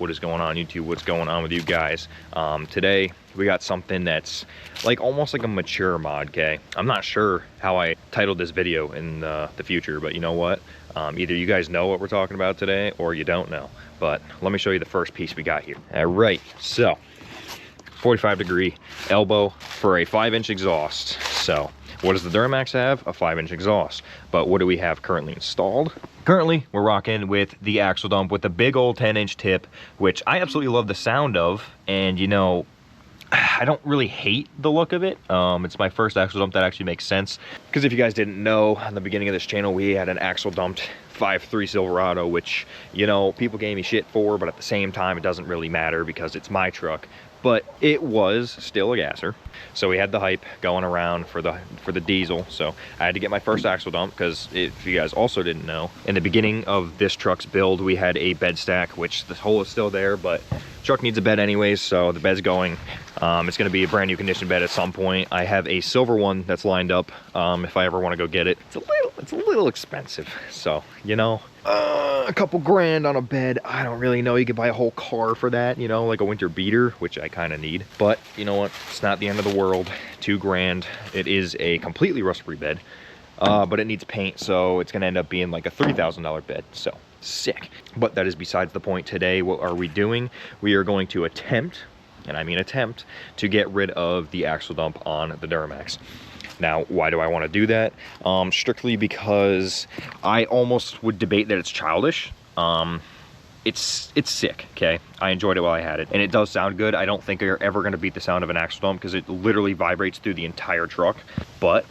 what is going on YouTube, what's going on with you guys. Today we got something that's like almost like a mature mod, okay? I'm not sure how I titled this video in the future, but you know what? Either you guys know what we're talking about today or you don't know. But let me show you the first piece we got here. All right, so 45-degree elbow for a 5-inch exhaust. So what does the Duramax have? A 5-inch exhaust. But what do we have currently installed? Currently, we're rocking with the axle dump with the big old 10-inch tip, which I absolutely love the sound of. And you know, I don't really hate the look of it. It's my first axle dump that actually makes sense. Because if you guys didn't know, in the beginning of this channel, we had an axle dumped 5.3 Silverado, which, you know, people gave me shit for, but at the same time, it doesn't really matter because it's my truck. But it was still a gasser. So we had the hype going around for the diesel. So I had to get my first axle dump because if you guys also didn't know, in the beginning of this truck's build, we had a bed stack, which the hole is still there, but truck needs a bed anyways, so the bed's going. It's gonna be a brand new condition bed at some point. I have a silver one that's lined up if I ever wanna go get it. It's a little expensive. So, you know, a couple grand on a bed. I don't really know. You could buy a whole car for that, you know, like a winter beater, which I kind of need. But you know what? It's not the end of the world. 2 grand. It is a completely rust-free bed, but it needs paint, so it's going to end up being like a $3,000 bed. So sick. But that is besides the point. Today, what are we doing? We are going to attempt, and I mean attempt, to get rid of the axle dump on the Duramax. Now, why do I want to do that? Strictly because I almost would debate that it's childish. It's sick, okay? I enjoyed it while I had it, and it does sound good. I don't think you're ever going to beat the sound of an axle dump because it literally vibrates through the entire truck. But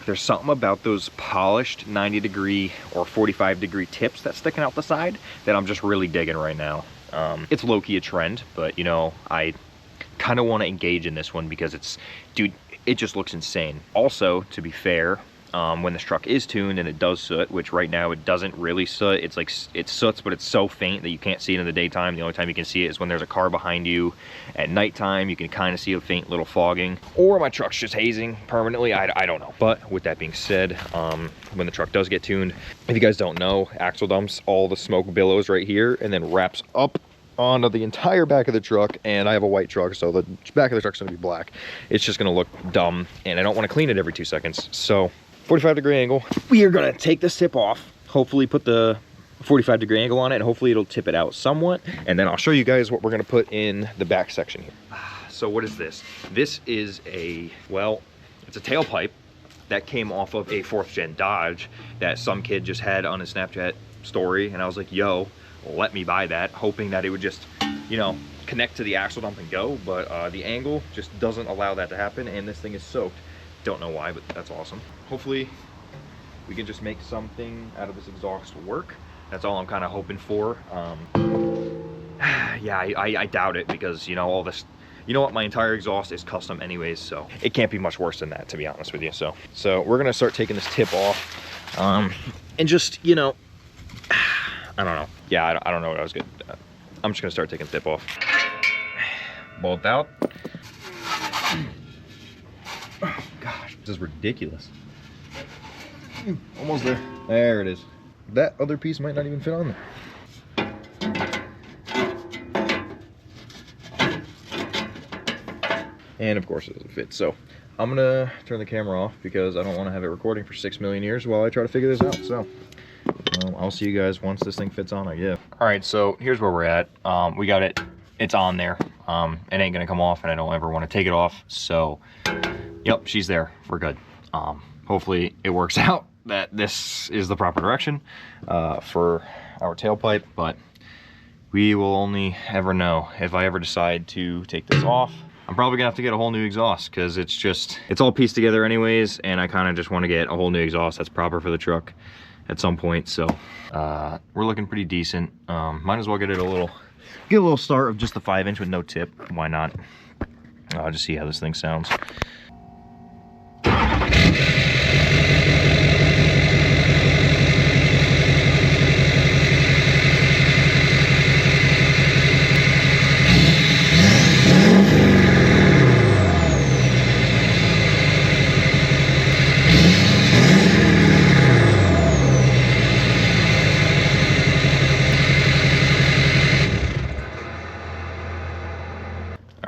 there's something about those polished 90-degree or 45-degree tips that's sticking out the side that I'm just really digging right now. It's low-key a trend, but you know, I kind of want to engage in this one because it's, dude, it just looks insane. Also, to be fair, when this truck is tuned and it does soot, which right now it doesn't really soot, it's like it soots, but it's so faint that you can't see it in the daytime. The only time you can see it is when there's a car behind you. At nighttime, you can kind of see a faint little fogging, or my truck's just hazing permanently. I don't know. But with that being said, when the truck does get tuned, if you guys don't know, axle dumps all the smoke billows right here and then wraps up onto the entire back of the truck. And I have a white truck, so the back of the truck's gonna be black. It's just gonna look dumb, and I don't want to clean it every 2 seconds. So 45-degree angle, we are gonna take this tip off, hopefully put the 45-degree angle on it, and hopefully it'll tip it out somewhat, and then I'll show you guys what we're gonna put in the back section here. So what is this? This is a, well, it's a tailpipe that came off of a 4th gen Dodge that some kid just had on his Snapchat story, and I was like, yo, let me buy that, hoping that it would just, you know, connect to the axle dump and go, but the angle just doesn't allow that to happen, and this thing is soaked. Don't know why, but that's awesome. Hopefully we can just make something out of this exhaust work. That's all I'm kind of hoping for. Yeah, I doubt it because, you know, all this, you know what, my entire exhaust is custom anyways, so it can't be much worse than that, to be honest with you. So we're gonna start taking this tip off, and just, you know, I don't know. Yeah, I don't know what I was gonna, I'm just gonna start taking the tip off. Bolt out. Oh gosh, this is ridiculous. Almost there. There it is. That other piece might not even fit on there. And of course it doesn't fit. So I'm gonna turn the camera off because I don't want to have it recording for 6 million years while I try to figure this out. So I'll see you guys once this thing fits on, I guess. All right, so here's where we're at. We got it. It's on there. It ain't gonna come off, and I don't ever want to take it off. So, yep, she's there. We're good. Hopefully it works out that this is the proper direction for our tailpipe, but we will only ever know. If I ever decide to take this off, I'm probably gonna have to get a whole new exhaust because it's all pieced together anyways, and I kind of just want to get a whole new exhaust that's proper for the truck at some point. So we're looking pretty decent. Might as well get a little start of just the 5-inch with no tip. Why not? I'll just see how this thing sounds.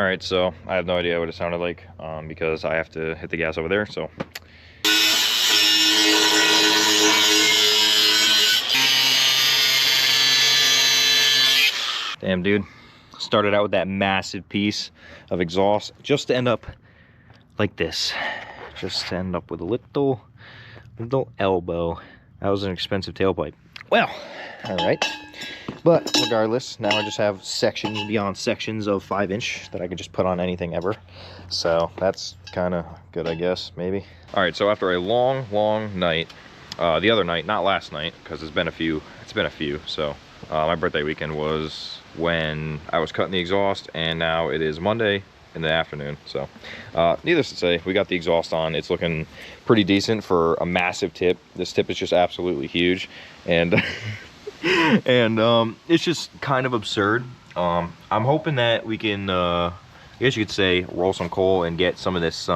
right, so I have no idea what it sounded like because I have to hit the gas over there, so. Damn, dude. Started out with that massive piece of exhaust just to end up like this. Just to end up with a little elbow. That was an expensive tailpipe. Well, all right. But regardless, now I just have sections beyond sections of 5-inch that I can just put on anything ever. So that's kind of good, I guess, maybe. All right, so after a long night, the other night, not last night, because it's been a few. So my birthday weekend was when I was cutting the exhaust, and now it is Monday in the afternoon. So needless to say, we got the exhaust on. It's looking pretty decent for a massive tip. This tip is just absolutely huge, and and it's just kind of absurd. I'm hoping that we can I guess you could say roll some coal and get some of this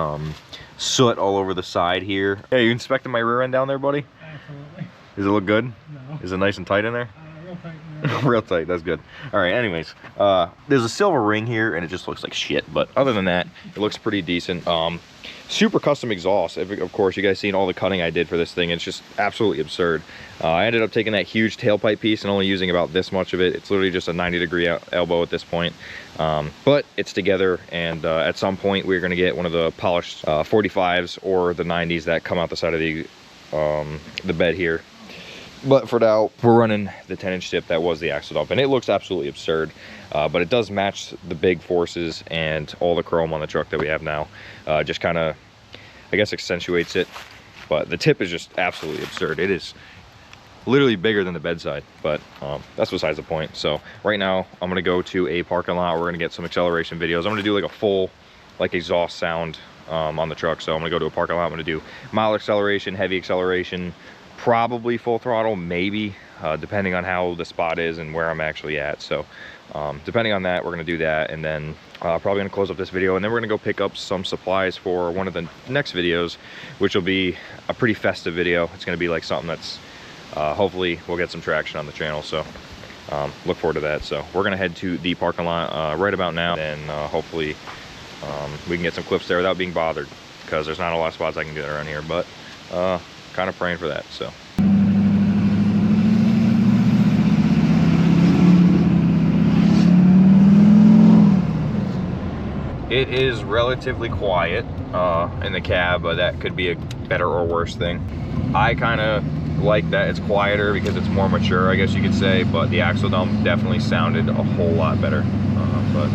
soot all over the side here. Hey, you inspecting my rear end down there, buddy? Absolutely. Does it look good? No. Is it nice and tight in there? Real tight. No. Real tight, that's good. All right, anyways, there's a silver ring here and it just looks like shit, but other than that, it looks pretty decent. Super custom exhaust. Of course, you guys seen all the cutting I did for this thing. It's just absolutely absurd. I ended up taking that huge tailpipe piece and only using about this much of it. It's literally just a 90-degree elbow at this point. But it's together, and at some point we're gonna get one of the polished 45s or the 90s that come out the side of the bed here. But for now, we're running the 10-inch tip that was the axle dump, and it looks absolutely absurd. But it does match the big forces and all the chrome on the truck that we have now. Just kind of, I guess, accentuates it. But the tip is just absolutely absurd. It is literally bigger than the bedside, but that's besides the point. So right now, I'm gonna go to a parking lot. We're gonna get some acceleration videos. I'm gonna do like a full, like, exhaust sound on the truck. So I'm gonna go to a parking lot. I'm gonna do mild acceleration, heavy acceleration, probably full throttle, maybe, depending on how the spot is and where I'm actually at. So depending on that, we're gonna do that, and then probably gonna close up this video, and then we're gonna go pick up some supplies for one of the next videos, which will be a pretty festive video. It's gonna be like something that's hopefully we'll get some traction on the channel. So look forward to that. So we're gonna head to the parking lot right about now, and hopefully we can get some clips there without being bothered, because there's not a lot of spots I can get around here, but kind of praying for that. So it is relatively quiet in the cab, but that could be a better or worse thing. I kind of like that it's quieter because it's more mature, I guess you could say, but the axle dump definitely sounded a whole lot better. But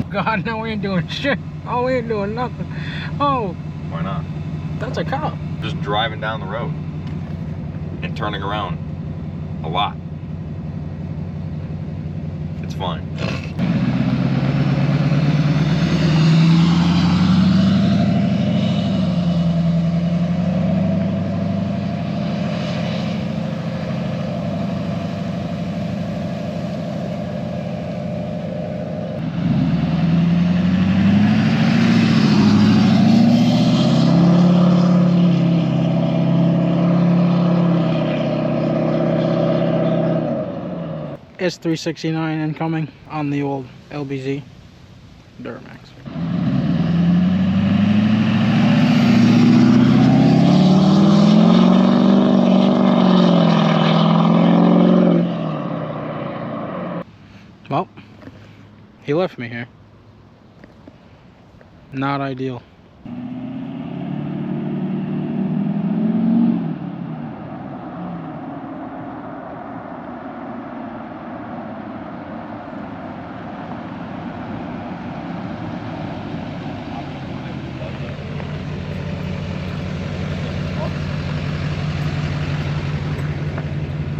God, no, we ain't doing shit. Oh, we ain't doing nothing. Oh. Why not? That's a cop. Just driving down the road and turning around a lot. It's fine. S369 incoming on the old LBZ Duramax. Well, he left me here. Not ideal.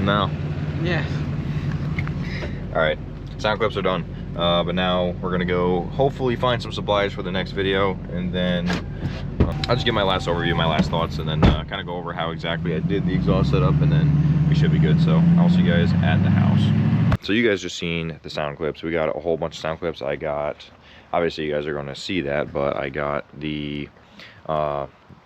No. Yeah. All right, sound clips are done, but now we're gonna go hopefully find some supplies for the next video, and then I'll just give my last overview, my last thoughts, and then kind of go over how exactly I did the exhaust setup, and then we should be good. So I'll see you guys at the house. So you guys just seen the sound clips. We got a whole bunch of sound clips. I got, obviously you guys are gonna see that, but I got the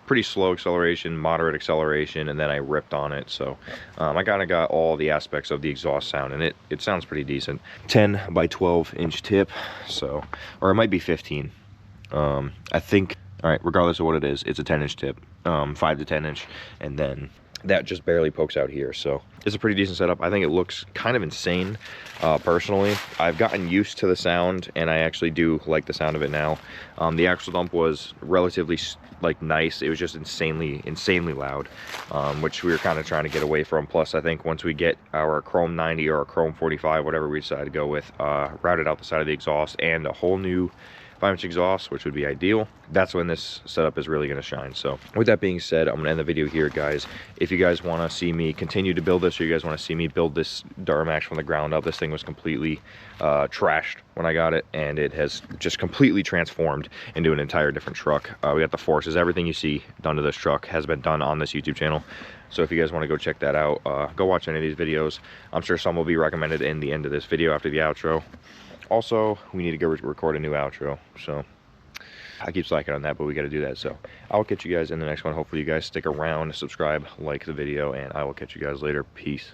pretty slow acceleration, moderate acceleration, and then I ripped on it. So I kind of got all the aspects of the exhaust sound, and it sounds pretty decent. 10 by 12 inch tip, so, or it might be 15. I think, all right, regardless of what it is, it's a 10-inch tip, 5 to 10 inch, and then that just barely pokes out here. So it's a pretty decent setup. I think it looks kind of insane. Personally, I've gotten used to the sound, and I actually do like the sound of it now. The axle dump was relatively like nice. It was just insanely loud, which we were kind of trying to get away from. Plus, I think once we get our Chrome 90 or our Chrome 45, whatever we decide to go with, routed out the side of the exhaust and a whole new 5-inch exhaust, which would be ideal, that's when this setup is really going to shine. So with that being said, I'm going to end the video here, guys. If you guys want to see me continue to build this, or you guys want to see me build this Duramax from the ground up, this thing was completely trashed when I got it, and it has just completely transformed into an entire different truck. We got the forces, everything you see done to this truck has been done on this YouTube channel. So if you guys want to go check that out, go watch any of these videos. I'm sure some will be recommended in the end of this video after the outro. Also, we need to go record a new outro, so I keep slacking on that, but we got to do that. So I'll catch you guys in the next one. Hopefully you guys stick around, subscribe, like the video, and I will catch you guys later. Peace.